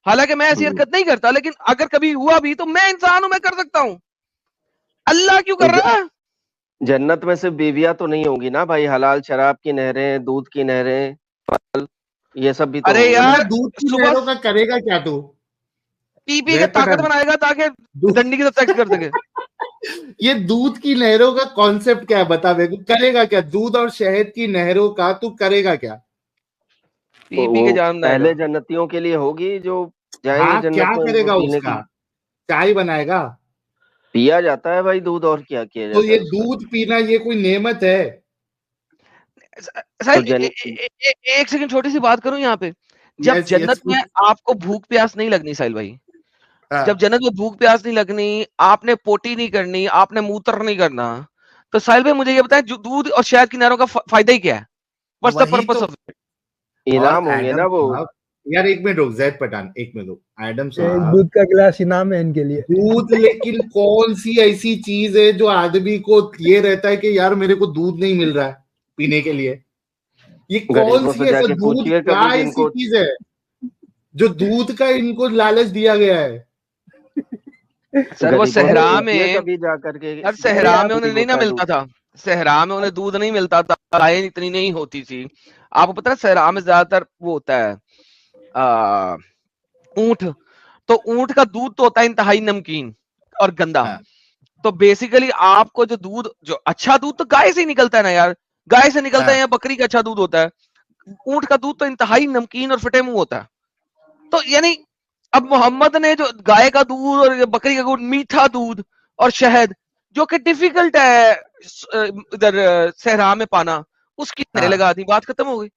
حالانکہ میں ایسی حرکت نہیں کرتا, لیکن اگر کبھی ہوا بھی تو میں انسان ہوں, میں کر سکتا ہوں. اللہ کیوں تو کر رہا ہے؟ جنت میں صرف بیویاں تو نہیں ہوں گی نا بھائی, حلال شراب کی نہریں, دودھ کی نہریں, پھل, یہ سب بھی تو ارے ہوں گے نا. یار اچھا دودھ کی صبح نہروں کا کرے گا کیا تو, پی کے زید طاقت پٹھان بنائے گا تاکہ ڈنڈی کے ساتھ سیکس کر سکے. یہ دودھ کی نہروں کا کانسیپٹ کیا ہے, بتا میرے کو, کرے گا کیا دودھ اور شہد کی نہروں کا, تو کرے گا کیا؟ پی وہ کے جان بنائے گا. اہل جنتیوں کے لیے ہوگی جو جائیں گے ہاں کیا جنت میں ان کرے کو گا اس پینے کے کا, لیے. چائے بنائے گا. پیا جاتا ہے بھائی دودھ, اور کیا کیا تو جاتا ہے یہ اس کا. دودھ پینا یہ کوئی نعمت ہے؟ تو ایک سیکنڈ چھوٹی سی بات کروں یہاں پہ. جب یس یس. جنت میں آپ کو بھوک پیاس نہیں لگنی ساحل بھائی, ہاں جب جنت میں بھوک پیاس نہیں لگنی, آپ نے پوٹی نہیں کرنی, آپ نے موتر نہیں کرنا, تو ساحل بھائی مجھے یہ بتائیں دودھ اور شہد کی نہروں کا فائدہ ہی کیا ہے؟ What's the وہی purpose تو. of it? اور انعام ہوں گے نا ایڈم وہ. صاحب, یار ایک منٹ رک, زید پٹھان ایک منٹ رک, ایڈم ایک صاحب, دودھ کا گلاس انعام ہے ان کے لیے. دودھ لیکن کون سی ایسی چیز ہے جو آدمی کو یہ رہتا ہے کہ یار میرے کو دودھ نہیں مل رہا ہے پینے کے لیے, یہ کون غریبوں سی سے جا ایسا کے دودھ پوچھیے کیا کبھی جن ایسی کو. چیز ہے جو دودھ کا ان کو لالچ دیا گیا ہے؟ سر وہ غریبوں سے صحرا پوچھیے میں, کبھی جا کر کے سر کیا صحرا میں انہیں نصیب نہیں نہ ہوتا ہے ملتا دودھ. تھا, صحرا میں انہیں دودھ نہیں ملتا تھا, لائن اتنی نہیں ہوتی تھی. آپ کو پتا ہے صحرا میں زیادہ تر وہ ہوتا ہے اونٹ, تو اونٹ کا دودھ تو ہوتا ہے انتہائی نمکین اور گندا. ہاں. تو بیسیکلی آپ کو جو دودھ, جو اچھا دودھ تو گائے سے ہی نکلتا ہے نا یار, گائے سے نکلتا ہے یا بکری کا اچھا دودھ ہوتا ہے. اونٹ کا دودھ تو انتہائی نمکین اور فٹے منہ ہوتا ہے. تو یعنی اب محمد نے جو گائے کا دودھ اور بکری کا دودھ, میٹھا دودھ اور شہد, جو کہ ڈیفیکلٹ ہے ادھر صحرا میں پانا, اس کی نہریں لگا دی, بات ختم ہو گئی.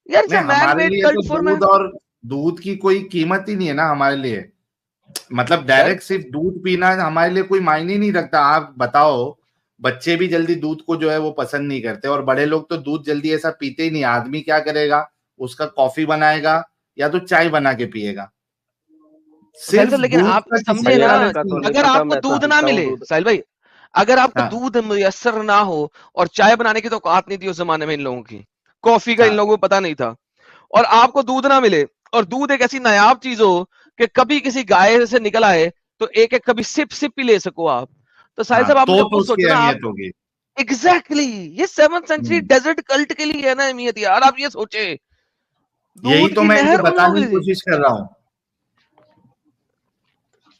یار نہیں مین ہمارے میڈ لیے تو کلٹ فار دودھ مین. اور دودھ کی کوئی قیمت ہی نہیں ہے نا ہمارے لیے, مطلب ڈائریکٹ صرف دودھ پینا ہمارے لیے کوئی معنی نہیں رکھتا. آپ بتاؤ, بچے بھی جلدی دودھ کو جو ہے وہ پسند نہیں کرتے, اور بڑے لوگ تو دودھ جلدی ایسا پیتے ہی نہیں. آدمی کیا کرے گا, اس کا کافی بنائے گا یا تو چائے بنا کے پیے گا. ساحل صرف صاحب لیکن دودھ آپ کا کسی سمجھے کو بھائی نا, آپ لالچ کا تو نہیں ہے. نہیں اگر پتا, آپ کو میں تو دودھ نہ پیتا ہوں ملے دودھ. ساحل بھائی, اگر آپ کو ہاں دودھ میسر نہ ہو, اور چائے بنانے کی تو اوقات نہیں تھی اس زمانے میں ان لوگوں کی, کافی کا ان ہاں لوگوں کو پتا نہیں تھا, اور آپ کو دودھ نہ ملے, اور دودھ ایک ایسی نایاب چیز ہو کہ کبھی کسی گائے سے نکل آئے تو ایک ایک کبھی سپ سپ ہی لے سکو آپ, تو ساحل ہاں, صاحب آپ مجھے تو خود اس کی سوچو نا آپ. اہمیت ہوگی. ایگزیکٹلی, یہ 7th سینچری ہوں. ڈیزرٹ کلٹ کے لیے ہے نا اہمیت یار, آپ یہ سوچے یہی دودھ تو کی میں ان نہر کو ان لوگوں بتانے کے کی لیے. کوشش کر رہا ہوں.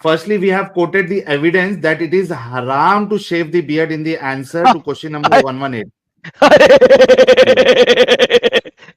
Firstly, we have quoted the evidence that it is haram to shave the beard in the answer to question number 118.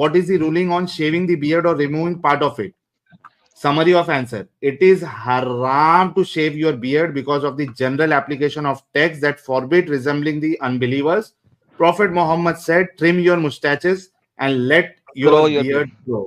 What is the ruling on shaving the beard or removing part of it? Summary of answer: it is haram to shave your beard because of the general application of texts that forbid resembling the unbelievers. Prophet Muhammad said, trim your mustaches and let your Grow your beard grow.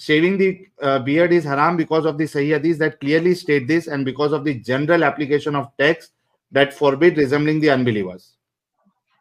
Shaving the beard is haram because of the Sahih Hadith that clearly state this, and because of the general application of text that forbid resembling the unbelievers.